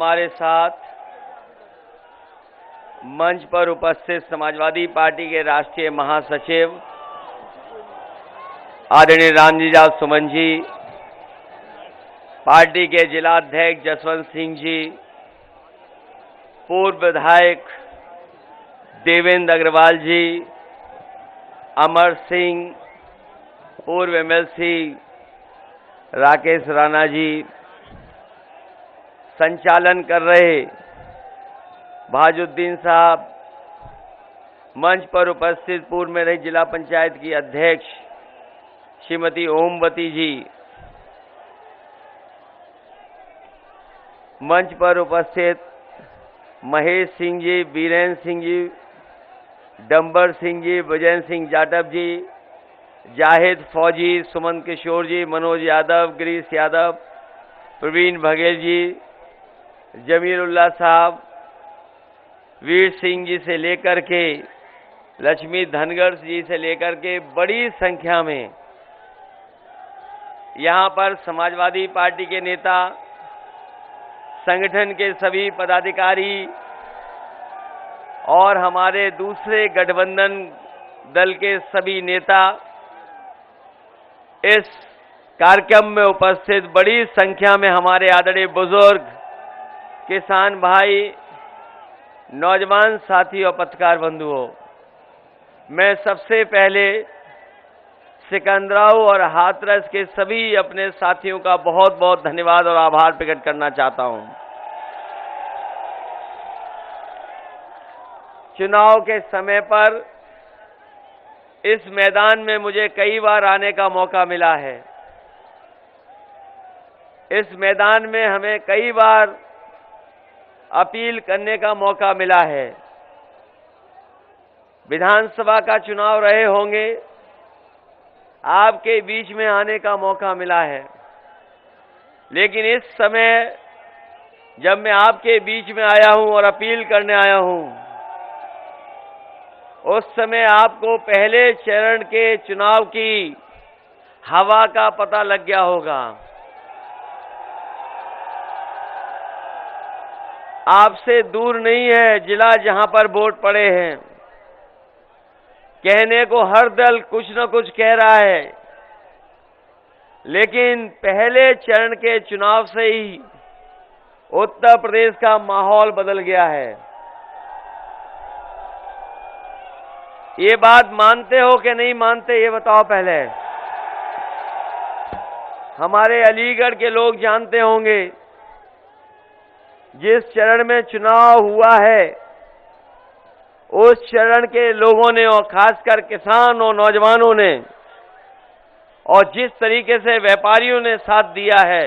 हमारे साथ मंच पर उपस्थित समाजवादी पार्टी के राष्ट्रीय महासचिव आदरणीय रामजी सुमन जी, पार्टी के जिलाध्यक्ष जसवंत सिंह जी, पूर्व विधायक देवेंद्र अग्रवाल जी, अमर सिंह, पूर्व एमएलसी राकेश राणा जी, संचालन कर रहे भाजुद्दीन साहब, मंच पर उपस्थित पूर्व में रही जिला पंचायत की अध्यक्ष श्रीमती ओमवती जी, मंच पर उपस्थित महेश सिंह जी, बीरेंद्र सिंह जी, डंबर सिंह जी, विजय सिंह जाटव जी, जाहिद फौजी, सुमन किशोर जी, मनोज यादव, गिरीश यादव, प्रवीण बघेल जी, जमीरुल्लाह साहब, वीर सिंह जी से लेकर के लक्ष्मी धनगर जी से लेकर के बड़ी संख्या में यहां पर समाजवादी पार्टी के नेता, संगठन के सभी पदाधिकारी और हमारे दूसरे गठबंधन दल के सभी नेता इस कार्यक्रम में उपस्थित बड़ी संख्या में हमारे आदरणीय बुजुर्ग, किसान भाई, नौजवान साथी और पत्रकार बंधुओं, मैं सबसे पहले सिकंदराव और हाथरस के सभी अपने साथियों का बहुत बहुत धन्यवाद और आभार प्रकट करना चाहता हूं। चुनाव के समय पर इस मैदान में मुझे कई बार आने का मौका मिला है। इस मैदान में हमें कई बार अपील करने का मौका मिला है। विधानसभा का चुनाव रहे होंगे, आपके बीच में आने का मौका मिला है, लेकिन इस समय जब मैं आपके बीच में आया हूं और अपील करने आया हूं, उस समय आपको पहले चरण के चुनाव की हवा का पता लग गया होगा। आपसे दूर नहीं है जिला जहां पर वोट पड़े हैं। कहने को हर दल कुछ न कुछ कह रहा है, लेकिन पहले चरण के चुनाव से ही उत्तर प्रदेश का माहौल बदल गया है। ये बात मानते हो कि नहीं मानते, ये बताओ पहले। हमारे अलीगढ़ के लोग जानते होंगे, जिस चरण में चुनाव हुआ है, उस चरण के लोगों ने और खासकर किसान और नौजवानों ने और जिस तरीके से व्यापारियों ने साथ दिया है,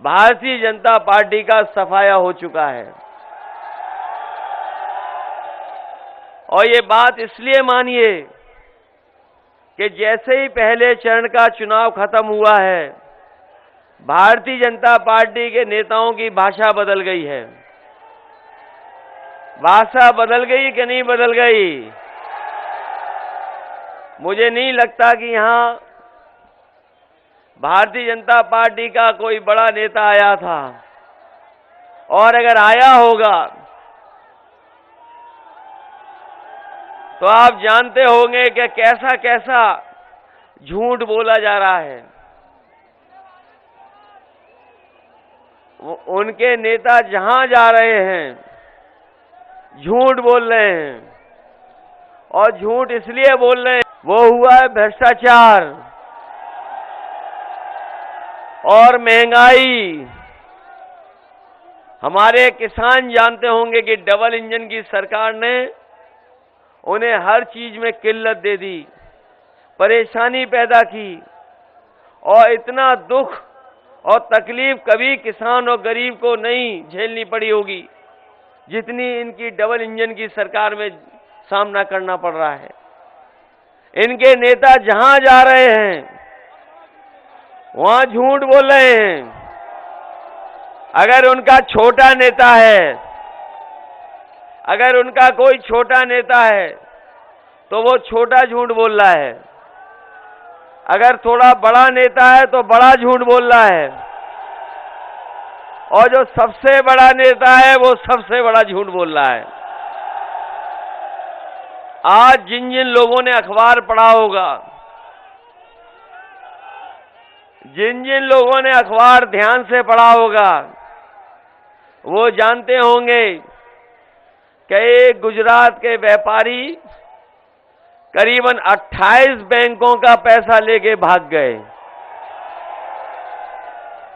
भारतीय जनता पार्टी का सफाया हो चुका है। और ये बात इसलिए मानिए कि जैसे ही पहले चरण का चुनाव खत्म हुआ है, भारतीय जनता पार्टी के नेताओं की भाषा बदल गई है। भाषा बदल गई कि नहीं बदल गई? मुझे नहीं लगता कि यहां भारतीय जनता पार्टी का कोई बड़ा नेता आया था, और अगर आया होगा तो आप जानते होंगे कि कैसा कैसा झूठ बोला जा रहा है। उनके नेता जहां जा रहे हैं झूठ बोल रहे हैं, और झूठ इसलिए बोल रहे हैं, वो हुआ है भ्रष्टाचार और महंगाई। हमारे किसान जानते होंगे कि डबल इंजन की सरकार ने उन्हें हर चीज में किल्लत दे दी, परेशानी पैदा की, और इतना दुख और तकलीफ कभी किसान और गरीब को नहीं झेलनी पड़ी होगी जितनी इनकी डबल इंजन की सरकार में सामना करना पड़ रहा है। इनके नेता जहां जा रहे हैं वहां झूठ बोल रहे हैं। अगर उनका छोटा नेता है, अगर उनका कोई छोटा नेता है तो वो छोटा झूठ बोल रहा है, अगर थोड़ा बड़ा नेता है तो बड़ा झूठ बोल रहा है, और जो सबसे बड़ा नेता है वो सबसे बड़ा झूठ बोल रहा है। आज जिन जिन लोगों ने अखबार पढ़ा होगा, जिन जिन लोगों ने अखबार ध्यान से पढ़ा होगा, वो जानते होंगे कि एक गुजरात के व्यापारी करीबन 28 बैंकों का पैसा लेके भाग गए।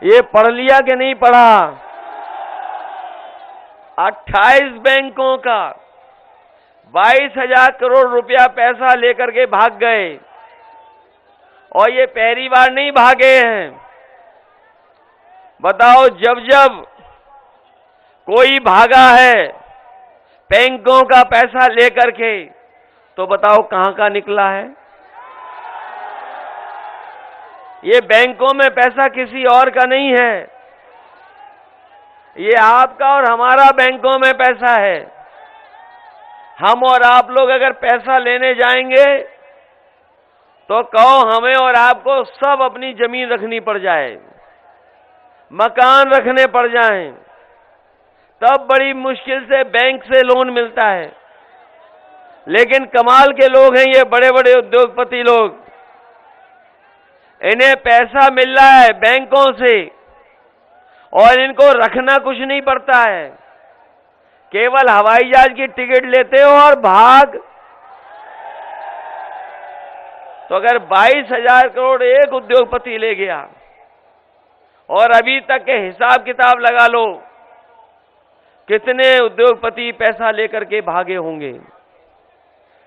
ये पढ़ लिया कि नहीं पढ़ा? 28 बैंकों का 22,000 करोड़ रुपया पैसा लेकर के भाग गए। और ये पहली बार नहीं भागे हैं। बताओ, जब जब कोई भागा है बैंकों का पैसा लेकर के, तो बताओ कहां का निकला है? ये बैंकों में पैसा किसी और का नहीं है, ये आपका और हमारा बैंकों में पैसा है। हम और आप लोग अगर पैसा लेने जाएंगे तो कहो हमें और आपको सब अपनी जमीन रखनी पड़ जाए, मकान रखने पड़ जाएं, तब बड़ी मुश्किल से बैंक से लोन मिलता है। लेकिन कमाल के लोग हैं ये बड़े बड़े उद्योगपति लोग, इन्हें पैसा मिल रहा है बैंकों से और इनको रखना कुछ नहीं पड़ता है। केवल हवाई जहाज की टिकट लेते हो और भाग। तो अगर 22,000 करोड़ एक उद्योगपति ले गया और अभी तक के हिसाब किताब लगा लो कितने उद्योगपति पैसा लेकर के भागे होंगे।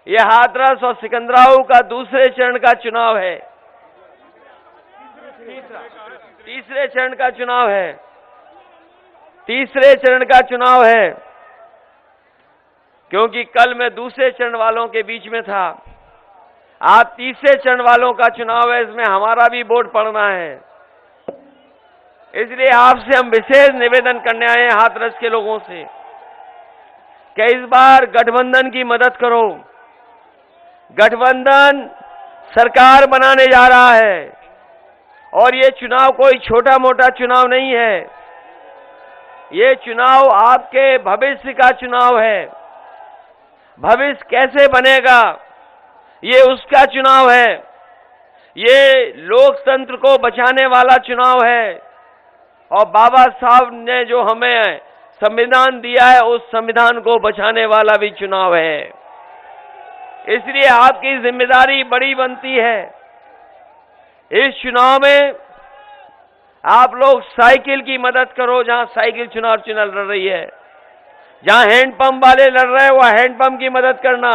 यह हाथरस और सिकंदराऊ का दूसरे चरण का चुनाव है, तीसरे चरण का चुनाव है, तीसरे चरण का चुनाव है, क्योंकि कल मैं दूसरे चरण वालों के बीच में था। आज तीसरे चरण वालों का चुनाव है, इसमें हमारा भी वोट पड़ना है। इसलिए आपसे हम विशेष निवेदन करने आए हैं हाथरस के लोगों से कि इस बार गठबंधन की मदद करो। गठबंधन सरकार बनाने जा रहा है और ये चुनाव कोई छोटा मोटा चुनाव नहीं है, ये चुनाव आपके भविष्य का चुनाव है। भविष्य कैसे बनेगा ये उसका चुनाव है। ये लोकतंत्र को बचाने वाला चुनाव है और बाबा साहब ने जो हमें संविधान दिया है उस संविधान को बचाने वाला भी चुनाव है। इसलिए आपकी जिम्मेदारी बड़ी बनती है। इस चुनाव में आप लोग साइकिल की मदद करो, जहां साइकिल चुनाव लड़ रही है, जहां हैंडपंप वाले लड़ रहे हैं वह हैंडपंप की मदद करना।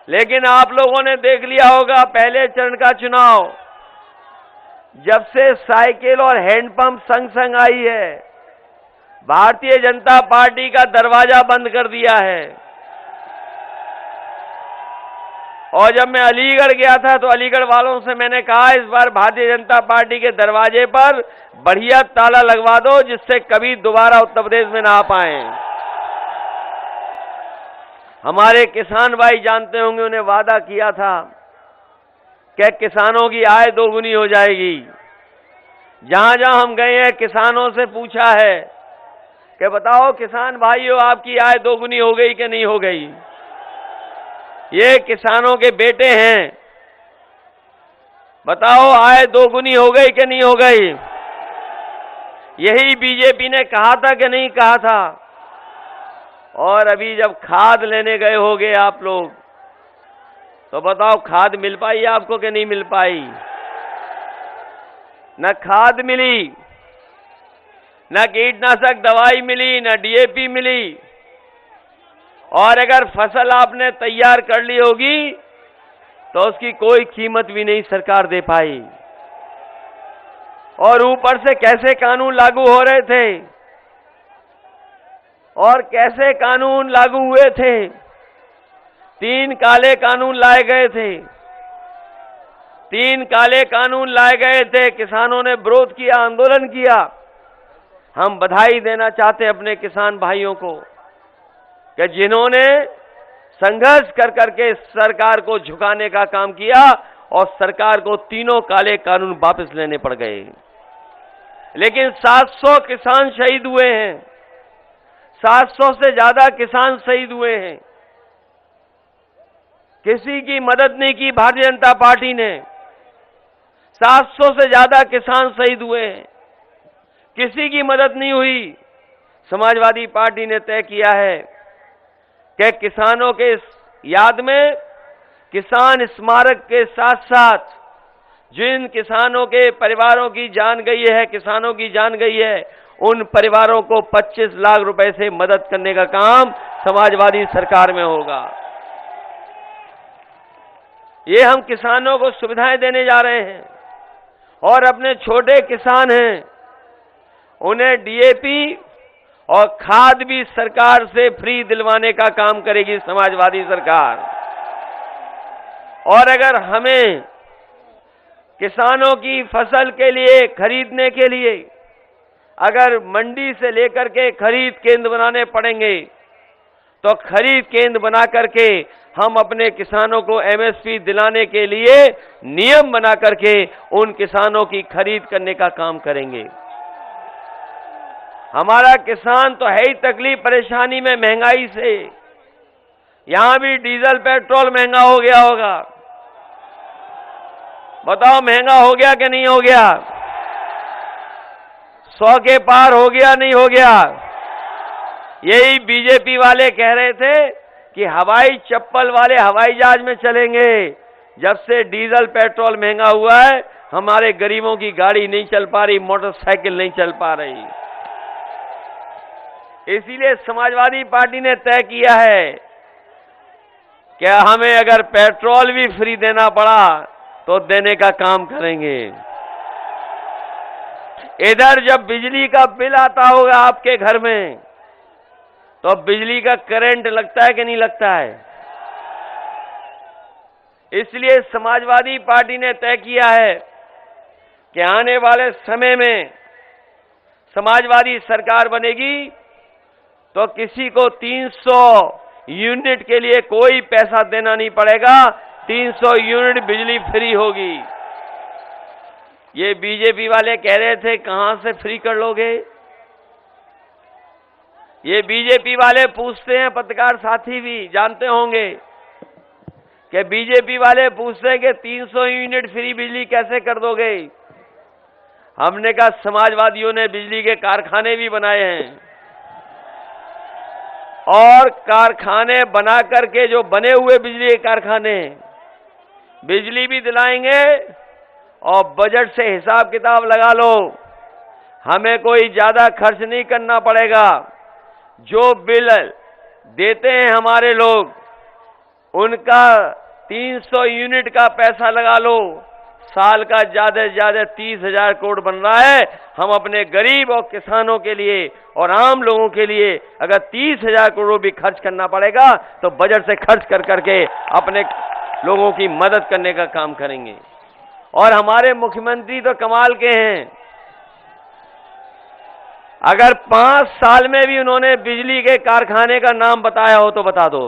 लेकिन आप लोगों ने देख लिया होगा पहले चरण का चुनाव, जब से साइकिल और हैंडपंप संग संग आई है, भारतीय जनता पार्टी का दरवाजा बंद कर दिया है। और जब मैं अलीगढ़ गया था तो अलीगढ़ वालों से मैंने कहा इस बार भारतीय जनता पार्टी के दरवाजे पर बढ़िया ताला लगवा दो, जिससे कभी दोबारा उत्तर प्रदेश में ना आ पाए। हमारे किसान भाई जानते होंगे, उन्हें वादा किया था कि किसानों की आय दोगुनी हो जाएगी। जहां जहां हम गए हैं किसानों से पूछा है कि बताओ किसान भाइयों आपकी आय दोगुनी हो गई कि नहीं हो गई। ये किसानों के बेटे हैं, बताओ आय दोगुनी हो गई कि नहीं हो गई। यही बीजेपी ने कहा था कि नहीं कहा था। और अभी जब खाद लेने गए होगे आप लोग, तो बताओ खाद मिल पाई आपको कि नहीं मिल पाई। न खाद मिली, न कीटनाशक दवाई मिली, न डीएपी मिली। और अगर फसल आपने तैयार कर ली होगी तो उसकी कोई कीमत भी नहीं सरकार दे पाई। और ऊपर से कैसे कानून लागू हो रहे थे और कैसे कानून लागू हुए थे। 3 काले कानून लाए गए थे, 3 काले कानून लाए गए थे। किसानों ने विरोध किया, आंदोलन किया। हम बधाई देना चाहते हैं अपने किसान भाइयों को कि जिन्होंने संघर्ष कर करके सरकार को झुकाने का काम किया और सरकार को तीनों काले कानून वापस लेने पड़ गए। लेकिन 700 किसान शहीद हुए हैं, 700 से ज्यादा किसान शहीद हुए हैं। किसी की मदद नहीं की भारतीय जनता पार्टी ने। 700 से ज्यादा किसान शहीद हुए हैं, किसी की मदद नहीं हुई। समाजवादी पार्टी ने तय किया है कि किसानों के याद में किसान स्मारक के साथ साथ जिन किसानों के परिवारों की जान गई है, किसानों की जान गई है, उन परिवारों को 25 लाख रुपए से मदद करने का काम समाजवादी सरकार में होगा। ये हम किसानों को सुविधाएं देने जा रहे हैं। और अपने छोटे किसान हैं, उन्हें डीएपी और खाद भी सरकार से फ्री दिलवाने का काम करेगी समाजवादी सरकार। और अगर हमें किसानों की फसल के लिए खरीदने के लिए अगर मंडी से लेकर के खरीद केंद्र बनाने पड़ेंगे, तो खरीद केंद्र बना करके हम अपने किसानों को एमएसपी दिलाने के लिए नियम बना करके उन किसानों की खरीद करने का काम करेंगे। हमारा किसान तो है ही तकलीफ परेशानी में महंगाई से। यहां भी डीजल पेट्रोल महंगा हो गया होगा। बताओ महंगा हो गया कि नहीं हो गया? 100 के पार हो गया नहीं हो गया? यही बीजेपी वाले कह रहे थे कि हवाई चप्पल वाले हवाई जहाज में चलेंगे। जब से डीजल पेट्रोल महंगा हुआ है, हमारे गरीबों की गाड़ी नहीं चल पा रही, मोटरसाइकिल नहीं चल पा रही। इसीलिए समाजवादी पार्टी ने तय किया है कि हमें अगर पेट्रोल भी फ्री देना पड़ा तो देने का काम करेंगे। इधर जब बिजली का बिल आता होगा आपके घर में, तो बिजली का करंट लगता है कि नहीं लगता है? इसलिए समाजवादी पार्टी ने तय किया है कि आने वाले समय में समाजवादी सरकार बनेगी तो किसी को 300 यूनिट के लिए कोई पैसा देना नहीं पड़ेगा। 300 यूनिट बिजली फ्री होगी। ये बीजेपी वाले कह रहे थे कहां से फ्री कर लोगे? ये बीजेपी वाले पूछते हैं, पत्रकार साथी भी जानते होंगे कि बीजेपी वाले पूछते हैं कि 300 यूनिट फ्री बिजली कैसे कर दोगे? हमने कहा समाजवादियों ने बिजली के कारखाने भी बनाए हैं और कारखाने बना करके जो बने हुए बिजली के कारखाने बिजली भी दिलाएंगे और बजट से हिसाब किताब लगा लो, हमें कोई ज्यादा खर्च नहीं करना पड़ेगा। जो बिल देते हैं हमारे लोग, उनका 300 यूनिट का पैसा लगा लो, साल का ज्यादा से ज्यादा 30,000 करोड़ बन रहा है। हम अपने गरीब और किसानों के लिए और आम लोगों के लिए अगर 30,000 करोड़ भी खर्च करना पड़ेगा तो बजट से खर्च कर करके अपने लोगों की मदद करने का काम करेंगे। और हमारे मुख्यमंत्री तो कमाल के हैं। अगर 5 साल में भी उन्होंने बिजली के कारखाने का नाम बताया हो तो बता दो।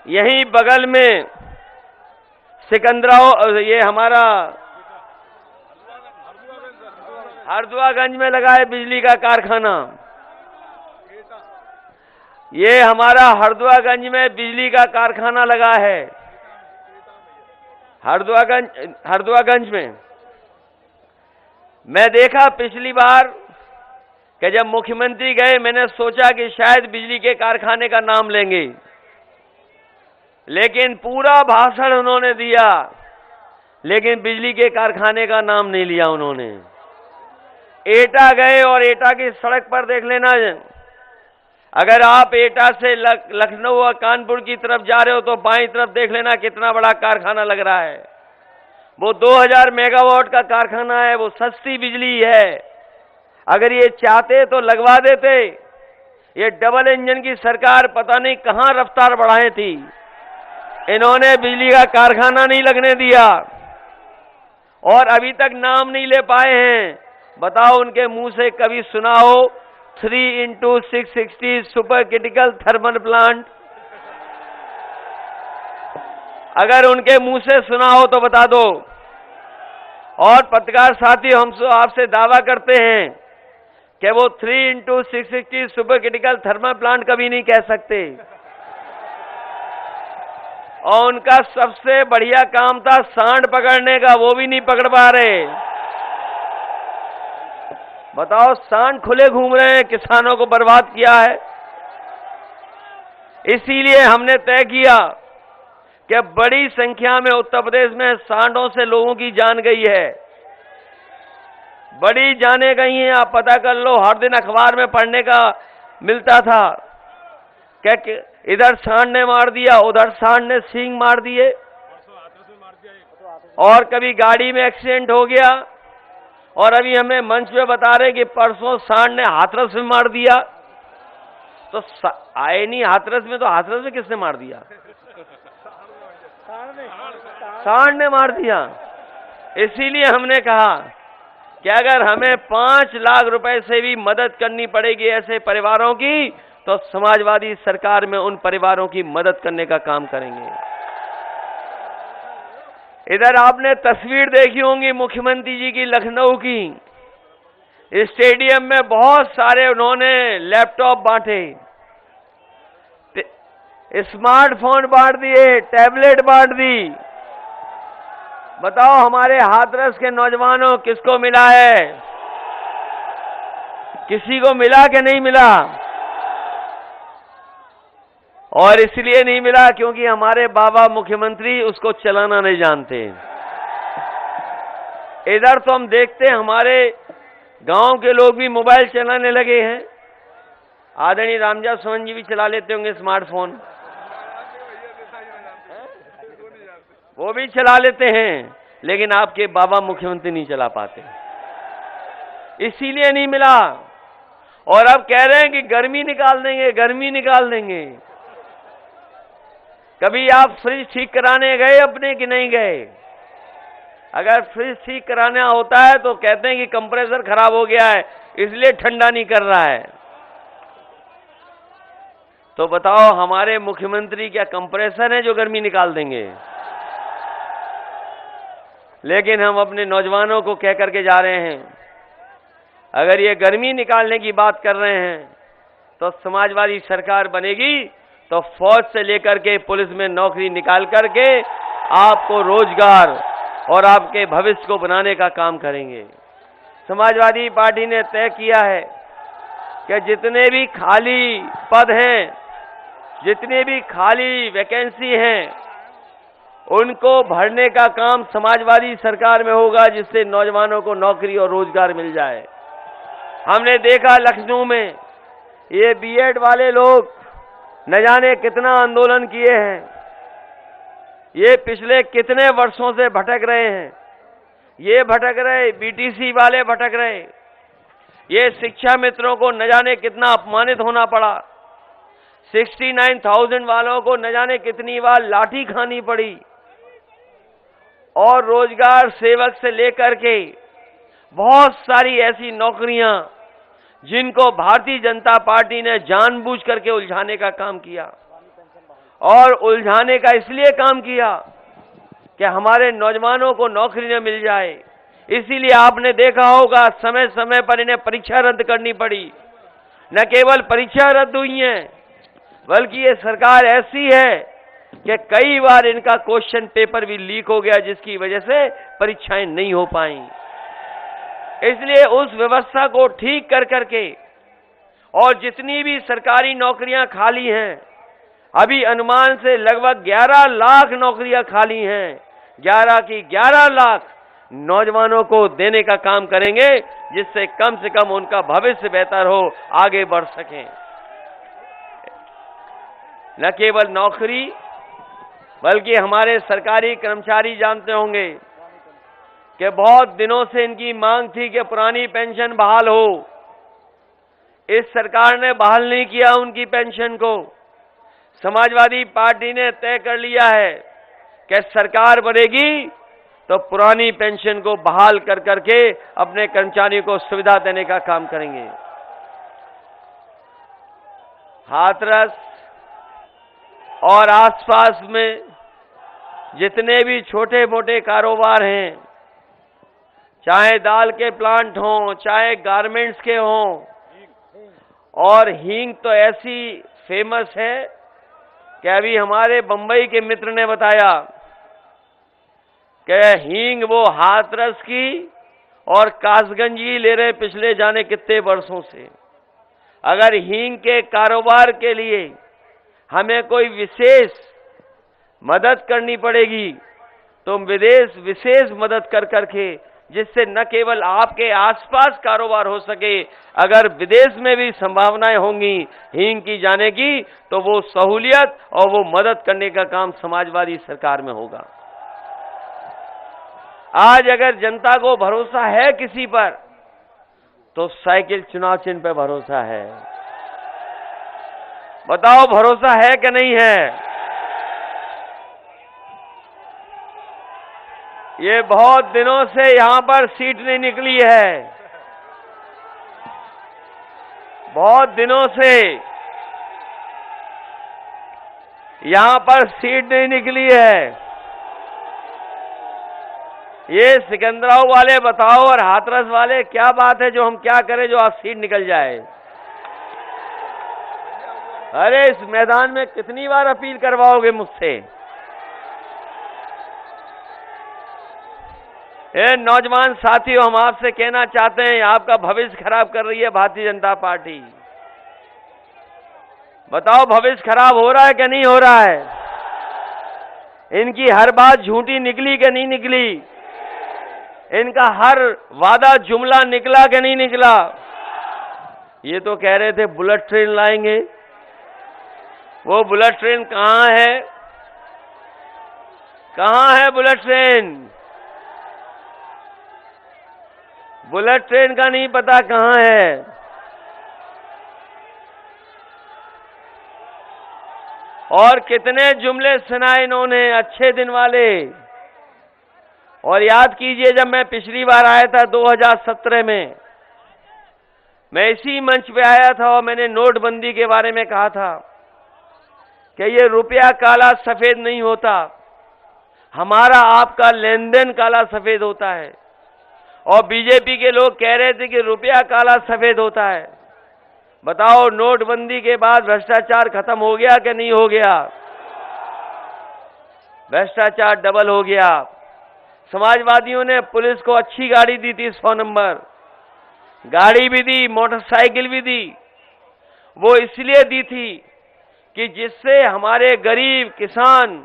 यहीं बगल में सिकंदराबाद, ये हमारा हरदुआगंज में लगा है बिजली का कारखाना। ये हमारा हरदुआगंज में बिजली का कारखाना लगा है। हरदुआगंज में मैं देखा पिछली बार कि जब मुख्यमंत्री गए, मैंने सोचा कि शायद बिजली के कारखाने का नाम लेंगे, लेकिन पूरा भाषण उन्होंने दिया, लेकिन बिजली के कारखाने का नाम नहीं लिया उन्होंने। एटा गए और एटा की सड़क पर देख लेना, अगर आप एटा से लखनऊ और कानपुर की तरफ जा रहे हो तो बाईं तरफ देख लेना कितना बड़ा कारखाना लग रहा है। वो 2000 मेगावाट का कारखाना है, वो सस्ती बिजली है। अगर ये चाहते तो लगवा देते। ये डबल इंजन की सरकार पता नहीं कहां रफ्तार बढ़ाई थी, इन्होंने बिजली का कारखाना नहीं लगने दिया और अभी तक नाम नहीं ले पाए हैं। बताओ उनके मुंह से कभी सुना हो 3x660 super critical thermal plant? अगर उनके मुंह से सुना हो तो बता दो। और पत्रकार साथी हम आपसे दावा करते हैं कि वो 3x660 super critical thermal plant कभी नहीं कह सकते। और उनका सबसे बढ़िया काम था सांड पकड़ने का, वो भी नहीं पकड़ पा रहे। बताओ, सांड खुले घूम रहे हैं, किसानों को बर्बाद किया है। इसीलिए हमने तय किया कि बड़ी संख्या में उत्तर प्रदेश में सांडों से लोगों की जान गई है, बड़ी जानें गई हैं। आप पता कर लो, हर दिन अखबार में पढ़ने का मिलता था कि इधर सांड ने मार दिया, उधर सांड ने सींग मार दिए, और कभी गाड़ी में एक्सीडेंट हो गया, और अभी हमें मंच पे बता रहे कि परसों सांड ने हाथरस में मार दिया। तो आए नहीं हाथरस में, तो हाथरस में किसने मार दिया? सांड ने मार दिया। इसीलिए हमने कहा कि अगर हमें 5 लाख रुपए से भी मदद करनी पड़ेगी ऐसे परिवारों की, तो समाजवादी सरकार में उन परिवारों की मदद करने का काम करेंगे। इधर आपने तस्वीर देखी होंगी मुख्यमंत्री जी की लखनऊ की, स्टेडियम में बहुत सारे उन्होंने लैपटॉप बांटे, स्मार्टफोन बांट दिए, टैबलेट बांट दी। बताओ, हमारे हाथरस के नौजवानों किसको मिला है? किसी को मिला कि नहीं मिला? और इसलिए नहीं मिला क्योंकि हमारे बाबा मुख्यमंत्री उसको चलाना नहीं जानते। इधर तो हम देखते हैं हमारे गांव के लोग भी मोबाइल चलाने लगे हैं। आदरणीय रामजात सोहन जी भी चला लेते होंगे स्मार्टफोन, वो भी चला लेते हैं, लेकिन आपके बाबा मुख्यमंत्री नहीं चला पाते, इसीलिए नहीं मिला। और अब कह रहे हैं कि गर्मी निकाल देंगे, गर्मी निकाल देंगे। कभी आप फ्रिज ठीक कराने गए अपने कि नहीं गए? अगर फ्रिज ठीक कराना होता है तो कहते हैं कि कंप्रेसर खराब हो गया है, इसलिए ठंडा नहीं कर रहा है। तो बताओ, हमारे मुख्यमंत्री क्या कंप्रेसर है जो गर्मी निकाल देंगे? लेकिन हम अपने नौजवानों को कह करके जा रहे हैं, अगर ये गर्मी निकालने की बात कर रहे हैं तो समाजवादी सरकार बनेगी तो फौज से लेकर के पुलिस में नौकरी निकाल करके आपको रोजगार और आपके भविष्य को बनाने का काम करेंगे। समाजवादी पार्टी ने तय किया है कि जितने भी खाली पद हैं, जितने भी खाली वैकेंसी हैं, उनको भरने का काम समाजवादी सरकार में होगा, जिससे नौजवानों को नौकरी और रोजगार मिल जाए। हमने देखा लखनऊ में ये बीएड वाले लोग न जाने कितना आंदोलन किए हैं, ये पिछले कितने वर्षों से भटक रहे हैं, ये भटक रहे, बीटीसी वाले भटक रहे, ये शिक्षा मित्रों को न जाने कितना अपमानित होना पड़ा, 69,000 वालों को न जाने कितनी बार लाठी खानी पड़ी, और रोजगार सेवक से लेकर के बहुत सारी ऐसी नौकरियां जिनको भारतीय जनता पार्टी ने जानबूझ करके उलझाने का काम किया। और उलझाने का इसलिए काम किया कि हमारे नौजवानों को नौकरी न मिल जाए। इसीलिए आपने देखा होगा समय समय पर इन्हें परीक्षा रद्द करनी पड़ी। न केवल परीक्षा रद्द हुई है, बल्कि ये सरकार ऐसी है कि कई बार इनका क्वेश्चन पेपर भी लीक हो गया, जिसकी वजह से परीक्षाएं नहीं हो पाई। इसलिए उस व्यवस्था को ठीक कर करके, और जितनी भी सरकारी नौकरियां खाली हैं, अभी अनुमान से लगभग 11 लाख नौकरियां खाली हैं, 11 की 11 लाख नौजवानों को देने का काम करेंगे, जिससे कम से कम उनका भविष्य बेहतर हो, आगे बढ़ सकें। न केवल नौकरी, बल्कि हमारे सरकारी कर्मचारी जानते होंगे कि बहुत दिनों से इनकी मांग थी कि पुरानी पेंशन बहाल हो। इस सरकार ने बहाल नहीं किया उनकी पेंशन को। समाजवादी पार्टी ने तय कर लिया है कि सरकार बनेगी तो पुरानी पेंशन को बहाल कर करके अपने कर्मचारियों को सुविधा देने का काम करेंगे। हाथरस और आसपास में जितने भी छोटे मोटे कारोबार हैं, चाहे दाल के प्लांट हों, चाहे गारमेंट्स के हों, और हींग तो ऐसी फेमस है कि अभी हमारे बंबई के मित्र ने बताया कि हींग वो हाथरस की और कासगंज की ले रहे पिछले जाने कितने वर्षों से। अगर हींग के कारोबार के लिए हमें कोई विशेष मदद करनी पड़ेगी तो विदेश विशेष मदद कर करके, जिससे न केवल आपके आसपास कारोबार हो सके, अगर विदेश में भी संभावनाएं होंगी हींग की जाने की, तो वो सहूलियत और वो मदद करने का काम समाजवादी सरकार में होगा। आज अगर जनता को भरोसा है किसी पर, तो साइकिल चुनाव चिन्ह पर भरोसा है। बताओ भरोसा है कि नहीं है? ये बहुत दिनों से यहां पर सीट नहीं निकली है, बहुत दिनों से यहां पर सीट नहीं निकली है। ये सिकंदराव वाले बताओ और हाथरस वाले, क्या बात है जो हम क्या करें जो आप सीट निकल जाए? अरे इस मैदान में कितनी बार अपील करवाओगे मुझसे? नौजवान साथियों, हम आपसे कहना चाहते हैं, आपका भविष्य खराब कर रही है भारतीय जनता पार्टी। बताओ भविष्य खराब हो रहा है कि नहीं हो रहा है? इनकी हर बात झूठी निकली कि नहीं निकली? इनका हर वादा जुमला निकला कि नहीं निकला? ये तो कह रहे थे बुलेट ट्रेन लाएंगे, वो बुलेट ट्रेन कहां है? कहां है बुलेट ट्रेन? बुलेट ट्रेन का नहीं पता कहां है। और कितने जुमले सुनाए इन्होंने अच्छे दिन वाले। और याद कीजिए, जब मैं पिछली बार आया था 2017 में, मैं इसी मंच पे आया था और मैंने नोटबंदी के बारे में कहा था कि ये रुपया काला सफेद नहीं होता, हमारा आपका लेन देन काला सफेद होता है। और बीजेपी के लोग कह रहे थे कि रुपया काला सफेद होता है। बताओ नोटबंदी के बाद भ्रष्टाचार खत्म हो गया कि नहीं हो गया? भ्रष्टाचार डबल हो गया। समाजवादियों ने पुलिस को अच्छी गाड़ी दी थी, 100 नंबर गाड़ी भी दी, मोटरसाइकिल भी दी। वो इसलिए दी थी कि जिससे हमारे गरीब किसान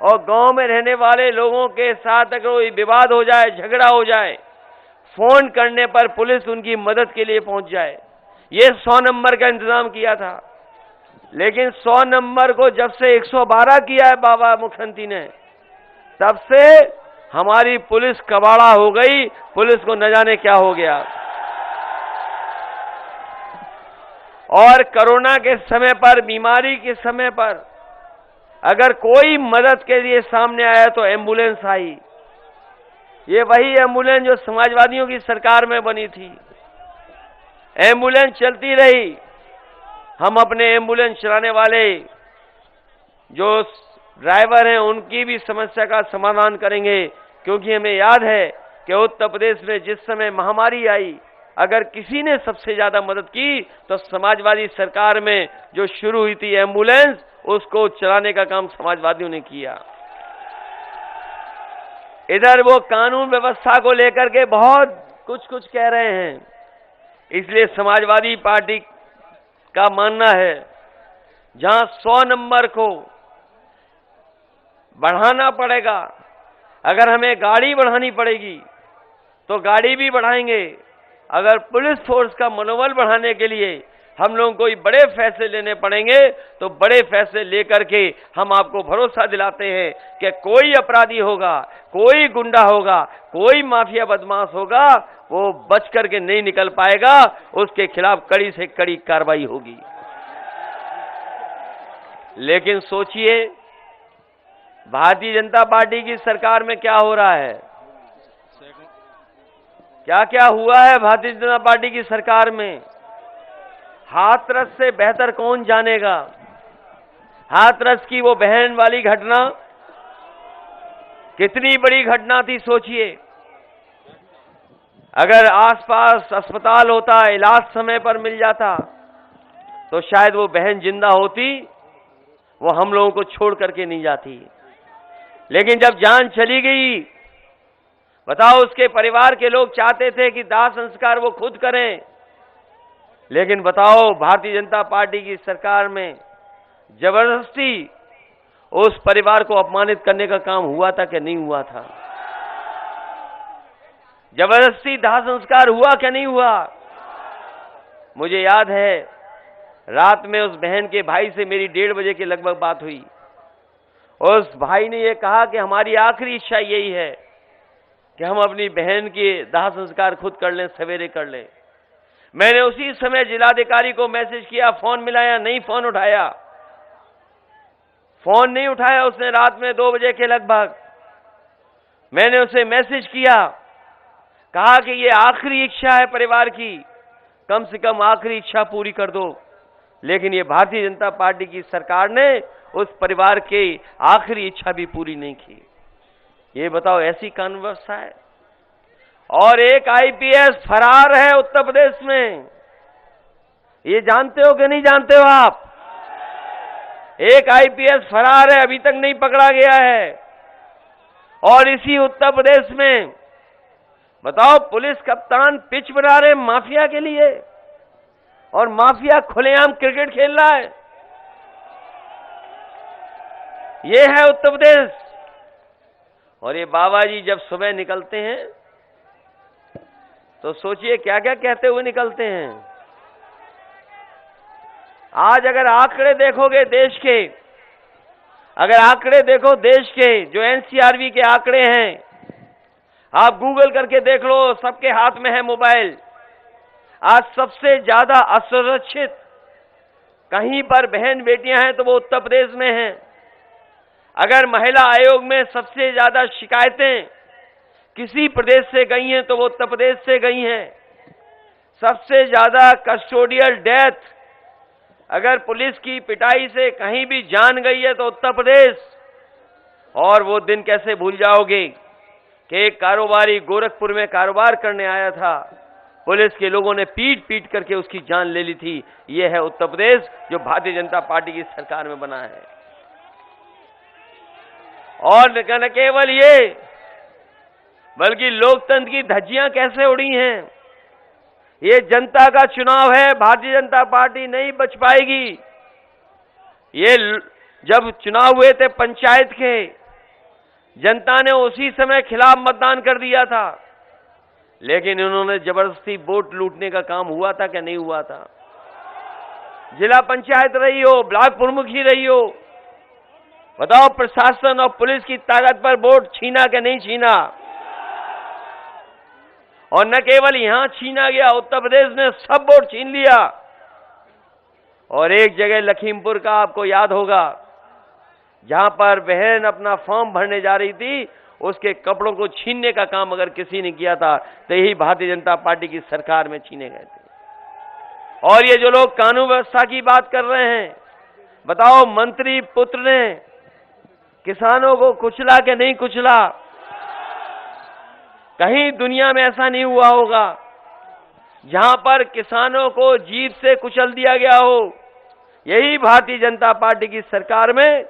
और गांव में रहने वाले लोगों के साथ अगर कोई विवाद हो जाए, झगड़ा हो जाए, फोन करने पर पुलिस उनकी मदद के लिए पहुंच जाए। ये 100 नंबर का इंतजाम किया था। लेकिन 100 नंबर को जब से 112 किया है बाबा मुख्यमंत्री ने, तब से हमारी पुलिस कबाड़ा हो गई। पुलिस को न जाने क्या हो गया। और कोरोना के समय पर, बीमारी के समय पर अगर कोई मदद के लिए सामने आया तो एम्बुलेंस आई। ये वही एम्बुलेंस जो समाजवादियों की सरकार में बनी थी। एम्बुलेंस चलती रही। हम अपने एम्बुलेंस चलाने वाले जो ड्राइवर हैं उनकी भी समस्या का समाधान करेंगे, क्योंकि हमें याद है कि उत्तर प्रदेश में जिस समय महामारी आई, अगर किसी ने सबसे ज्यादा मदद की तो समाजवादी सरकार में जो शुरू हुई थी एम्बुलेंस, उसको चलाने का काम समाजवादियों ने किया। इधर वो कानून व्यवस्था को लेकर के बहुत कुछ कह रहे हैं। इसलिए समाजवादी पार्टी का मानना है, जहां 100 नंबर को बढ़ाना पड़ेगा, अगर हमें गाड़ी बढ़ानी पड़ेगी तो गाड़ी भी बढ़ाएंगे। अगर पुलिस फोर्स का मनोबल बढ़ाने के लिए हम लोगों को बड़े फैसले लेने पड़ेंगे तो बड़े फैसले लेकर के हम आपको भरोसा दिलाते हैं कि कोई अपराधी होगा, कोई गुंडा होगा, कोई माफिया बदमाश होगा, वो बच करके नहीं निकल पाएगा। उसके खिलाफ कड़ी से कड़ी कार्रवाई होगी। लेकिन सोचिए, भारतीय जनता पार्टी की सरकार में क्या हो रहा है, क्या क्या हुआ है भारतीय जनता पार्टी की सरकार में। हाथरस से बेहतर कौन जानेगा। हाथरस की वो बहन वाली घटना कितनी बड़ी घटना थी, सोचिए। अगर आसपास अस्पताल होता, इलाज समय पर मिल जाता, तो शायद वो बहन जिंदा होती, वो हम लोगों को छोड़ करके नहीं जाती। लेकिन जब जान चली गई, बताओ, उसके परिवार के लोग चाहते थे कि दाह संस्कार वो खुद करें, लेकिन बताओ, भारतीय जनता पार्टी की सरकार में जबरदस्ती उस परिवार को अपमानित करने का काम हुआ था कि नहीं हुआ था? जबरदस्ती दाह संस्कार हुआ क्या नहीं हुआ? मुझे याद है, रात में उस बहन के भाई से मेरी 1:30 बजे के लगभग बात हुई। उस भाई ने यह कहा कि हमारी आखिरी इच्छा यही है कि हम अपनी बहन के दाह संस्कार खुद कर लें, सवेरे कर लें। मैंने उसी समय जिलाधिकारी को मैसेज किया, फोन मिलाया, नहीं फोन उठाया। फोन नहीं उठाया उसने। रात में 2 बजे के लगभग मैंने उसे मैसेज किया, कहा कि ये आखिरी इच्छा है परिवार की, कम से कम आखिरी इच्छा पूरी कर दो। लेकिन ये भारतीय जनता पार्टी की सरकार ने उस परिवार की आखिरी इच्छा भी पूरी नहीं की। ये बताओ, ऐसी कानून व्यवस्था है? और एक आईपीएस फरार है उत्तर प्रदेश में। ये जानते हो कि नहीं जानते हो आप? एक आईपीएस फरार है, अभी तक नहीं पकड़ा गया है। और इसी उत्तर प्रदेश में बताओ, पुलिस कप्तान पिच बना रहे माफिया के लिए, और माफिया खुलेआम क्रिकेट खेल रहा है। ये है उत्तर प्रदेश। और ये बाबा जी जब सुबह निकलते हैं तो सोचिए क्या क्या कहते हुए निकलते हैं। आज अगर आंकड़े देखोगे देश के, अगर आंकड़े देखो देश के, जो एनसीआरबी के आंकड़े हैं, आप गूगल करके देख लो, सबके हाथ में है मोबाइल। आज सबसे ज्यादा असुरक्षित कहीं पर बहन बेटियां हैं तो वो उत्तर प्रदेश में हैं। अगर महिला आयोग में सबसे ज्यादा शिकायतें किसी प्रदेश से गई हैं तो वो उत्तर प्रदेश से गई हैं। सबसे ज्यादा कस्टोडियल डेथ अगर पुलिस की पिटाई से कहीं भी जान गई है तो उत्तर प्रदेश। और वो दिन कैसे भूल जाओगे कि एक कारोबारी गोरखपुर में कारोबार करने आया था, पुलिस के लोगों ने पीट पीट करके उसकी जान ले ली थी। ये है उत्तर प्रदेश जो भारतीय जनता पार्टी की सरकार में बना है। और न केवल ये, बल्कि लोकतंत्र की धज्जियां कैसे उड़ी हैं। ये जनता का चुनाव है, भारतीय जनता पार्टी नहीं बच पाएगी। ये जब चुनाव हुए थे पंचायत के, जनता ने उसी समय खिलाफ मतदान कर दिया था, लेकिन उन्होंने जबरदस्ती वोट लूटने का काम हुआ था क्या नहीं हुआ था? जिला पंचायत रही हो, ब्लॉक प्रमुख ही रही हो, बताओ, प्रशासन और पुलिस की ताकत पर वोट छीना क्या नहीं छीना? और न केवल यहां छीना गया, उत्तर प्रदेश ने सब वोट छीन लिया। और एक जगह लखीमपुर का आपको याद होगा, जहां पर बहन अपना फॉर्म भरने जा रही थी, उसके कपड़ों को छीनने का काम अगर किसी ने किया था तो यही भारतीय जनता पार्टी की सरकार में छीने गए थे। और ये जो लोग कानून व्यवस्था की बात कर रहे हैं, बताओ, मंत्री पुत्र ने किसानों को कुचला कि नहीं कुचला? कहीं दुनिया में ऐसा नहीं हुआ होगा जहां पर किसानों को जीप से कुचल दिया गया हो। यही भारतीय जनता पार्टी की सरकार में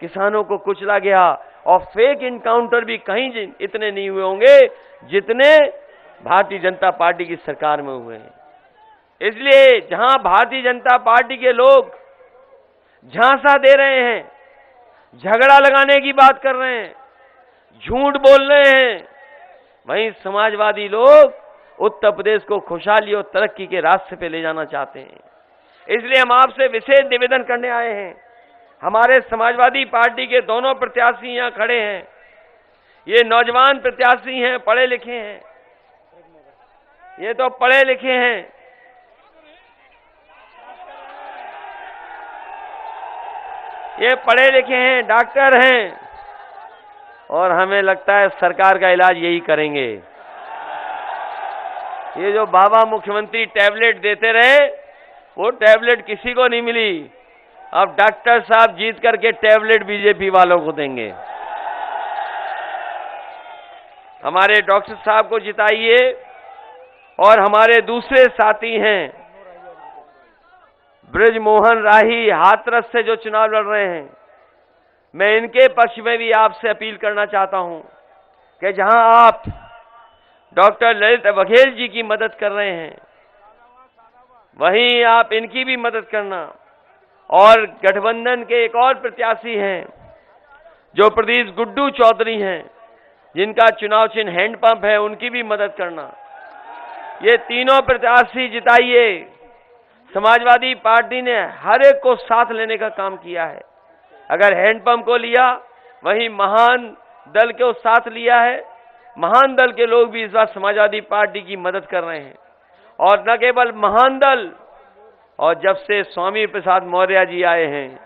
किसानों को कुचला गया। और फेक इनकाउंटर भी कहीं इतने नहीं हुए होंगे जितने भारतीय जनता पार्टी की सरकार में हुए हैं। इसलिए जहां भारतीय जनता पार्टी के लोग झांसा दे रहे हैं, झगड़ा लगाने की बात कर रहे हैं, झूठ बोल रहे हैं, वहीं समाजवादी लोग उत्तर प्रदेश को खुशहाली और तरक्की के रास्ते पे ले जाना चाहते हैं। इसलिए हम आपसे विशेष निवेदन करने आए हैं। हमारे समाजवादी पार्टी के दोनों प्रत्याशी यहां खड़े हैं। ये नौजवान प्रत्याशी हैं, पढ़े लिखे हैं, ये तो पढ़े लिखे हैं। ये पढ़े लिखे हैं, डॉक्टर हैं, और हमें लगता है सरकार का इलाज यही करेंगे। ये जो बाबा मुख्यमंत्री टैबलेट देते रहे, वो टैबलेट किसी को नहीं मिली। अब डॉक्टर साहब जीत करके टैबलेट बीजेपी वालों को देंगे। हमारे डॉक्टर साहब को जिताइए और हमारे दूसरे साथी हैं ब्रिजमोहन राही हाथरस से जो चुनाव लड़ रहे हैं, मैं इनके पक्ष में भी आपसे अपील करना चाहता हूं कि जहां आप डॉक्टर ललित बघेल जी की मदद कर रहे हैं, वहीं आप इनकी भी मदद करना। और गठबंधन के एक और प्रत्याशी हैं जो प्रदेश गुड्डू चौधरी हैं, जिनका चुनाव चिन्ह हैंडपंप है, उनकी भी मदद करना। ये तीनों प्रत्याशी जिताइए। समाजवादी पार्टी ने हर एक को साथ लेने का काम किया है। अगर हैंडपंप को लिया, वहीं महान दल को साथ लिया है। महान दल के लोग भी इस बार समाजवादी पार्टी की मदद कर रहे हैं। और न केवल महान दल, और जब से स्वामी प्रसाद मौर्य जी आए हैं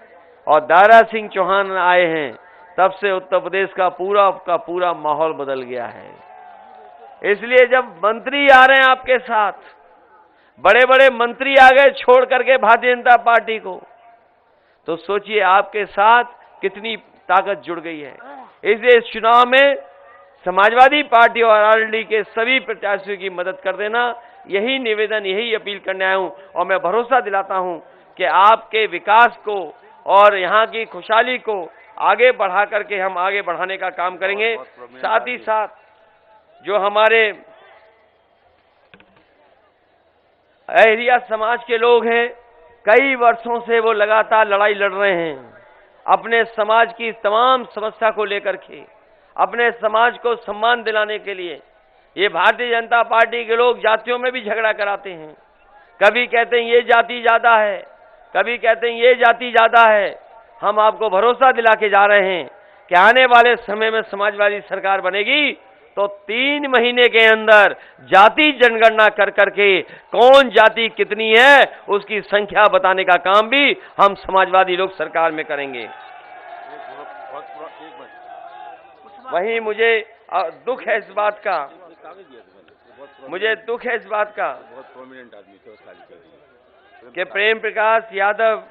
और दारा सिंह चौहान आए हैं, तब से उत्तर प्रदेश का पूरा माहौल बदल गया है। इसलिए जब मंत्री आ रहे हैं आपके साथ, बड़े बड़े मंत्री आ गए छोड़ करके भारतीय जनता पार्टी को, तो सोचिए आपके साथ कितनी ताकत जुड़ गई है। इसलिए इस चुनाव में समाजवादी पार्टी और आरएलडी के सभी प्रत्याशियों की मदद कर देना, यही निवेदन, यही अपील करने आया हूं। और मैं भरोसा दिलाता हूं कि आपके विकास को और यहां की खुशहाली को आगे बढ़ा करके हम आगे बढ़ाने का काम करेंगे। साथ ही साथ जो हमारे अहिरिया समाज के लोग हैं, कई वर्षों से वो लगातार लड़ाई लड़ रहे हैं अपने समाज की तमाम समस्या को लेकर के, अपने समाज को सम्मान दिलाने के लिए। ये भारतीय जनता पार्टी के लोग जातियों में भी झगड़ा कराते हैं। कभी कहते हैं ये जाति ज्यादा है, कभी कहते हैं ये जाति ज्यादा है। हम आपको भरोसा दिला के जा रहे हैं कि आने वाले समय में समाजवादी सरकार बनेगी तो 3 महीने के अंदर जाति जनगणना कर करके कौन जाति कितनी है उसकी संख्या बताने का काम भी हम समाजवादी लोग सरकार में करेंगे। वहीं मुझे दुख है इस बात का, बहुत प्रोमिनेंट आदमी थे उस कि प्रेम प्रकाश यादव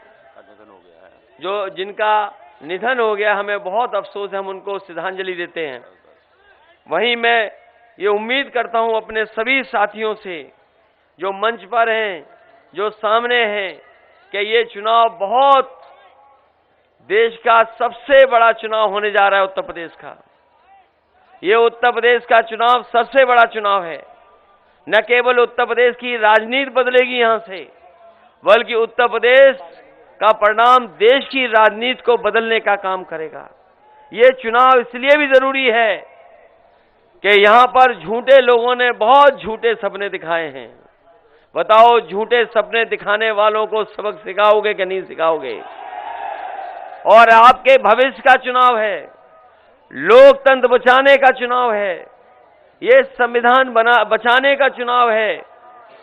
जो जिनका निधन हो गया, हमें बहुत अफसोस है, हम उनको श्रद्धांजलि देते हैं। वहीं मैं ये उम्मीद करता हूं अपने सभी साथियों से जो मंच पर हैं, जो सामने हैं, कि ये चुनाव बहुत देश का सबसे बड़ा चुनाव होने जा रहा है उत्तर प्रदेश का। ये उत्तर प्रदेश का चुनाव सबसे बड़ा चुनाव है। न केवल उत्तर प्रदेश की राजनीति बदलेगी यहां से, बल्कि उत्तर प्रदेश का परिणाम देश की राजनीति को बदलने का काम करेगा। ये चुनाव इसलिए भी जरूरी है कि यहां पर झूठे लोगों ने बहुत झूठे सपने दिखाए हैं। बताओ, झूठे सपने दिखाने वालों को सबक सिखाओगे कि नहीं सिखाओगे? और आपके भविष्य का चुनाव है, लोकतंत्र बचाने का चुनाव है, ये संविधान बचाने का चुनाव है,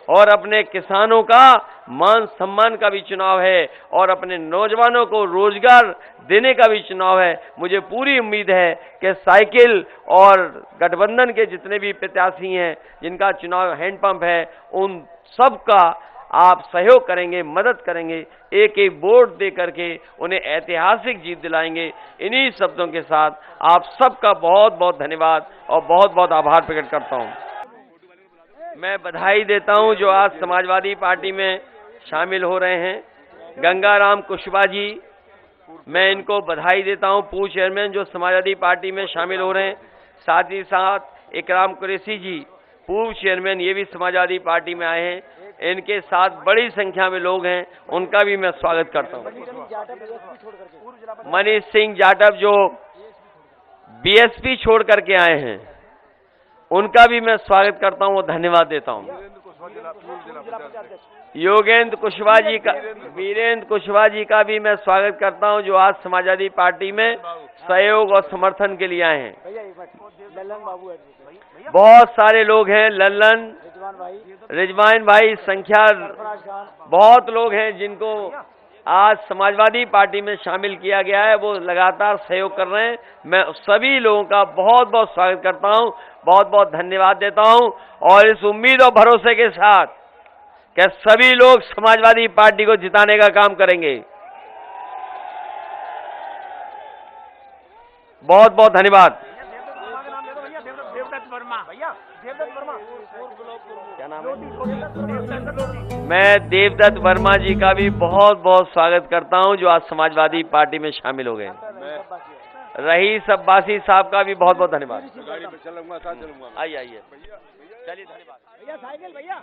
और अपने किसानों का मान सम्मान का भी चुनाव है, और अपने नौजवानों को रोजगार देने का भी चुनाव है। मुझे पूरी उम्मीद है कि साइकिल और गठबंधन के जितने भी प्रत्याशी हैं जिनका चुनाव हैंडपंप है, उन सबका आप सहयोग करेंगे, मदद करेंगे, एक एक वोट दे करके उन्हें ऐतिहासिक जीत दिलाएंगे। इन्हीं शब्दों के साथ आप सबका बहुत बहुत धन्यवाद और बहुत बहुत आभार प्रकट करता हूं। मैं बधाई देता हूं जो आज समाजवादी पार्टी में शामिल हो रहे हैं। गंगाराम कुशवाहा जी, मैं इनको बधाई देता हूं, पूर्व चेयरमैन जो समाजवादी पार्टी में शामिल हो रहे हैं। साथ ही साथ इकराम कुरैशी जी, पूर्व चेयरमैन, ये भी समाजवादी पार्टी में आए हैं। इनके साथ बड़ी संख्या में लोग हैं, उनका भी मैं स्वागत करता हूं। मनीष सिंह जाटव जो बीएसपी छोड़ करके आए हैं, उनका भी मैं स्वागत करता हूं और धन्यवाद देता हूं। योगेंद्र कुशवाहा जी का भी मैं स्वागत करता हूं जो आज समाजवादी पार्टी में सहयोग और समर्थन के लिए आए हैं। बहुत सारे लोग हैं, लल्लन, रिजवान भाई, संख्या बहुत लोग हैं जिनको आज समाजवादी पार्टी में शामिल किया गया है, वो लगातार सहयोग कर रहे हैं। मैं सभी लोगों का बहुत बहुत स्वागत करता हूं, बहुत बहुत धन्यवाद देता हूं, और इस उम्मीद और भरोसे के साथ कि सभी लोग समाजवादी पार्टी को जिताने का काम करेंगे। बहुत बहुत धन्यवाद। क्या नाम है? मैं देवदत्त वर्मा जी का भी बहुत बहुत स्वागत करता हूं, जो आज समाजवादी पार्टी में शामिल हो गए। रईस अब्बासी साहब का भी बहुत बहुत धन्यवाद। गाड़ी पे चलूंगा, साथ चलूंगा। आइए आइए, चलिए, धन्यवाद। भैया साइकिल भैया।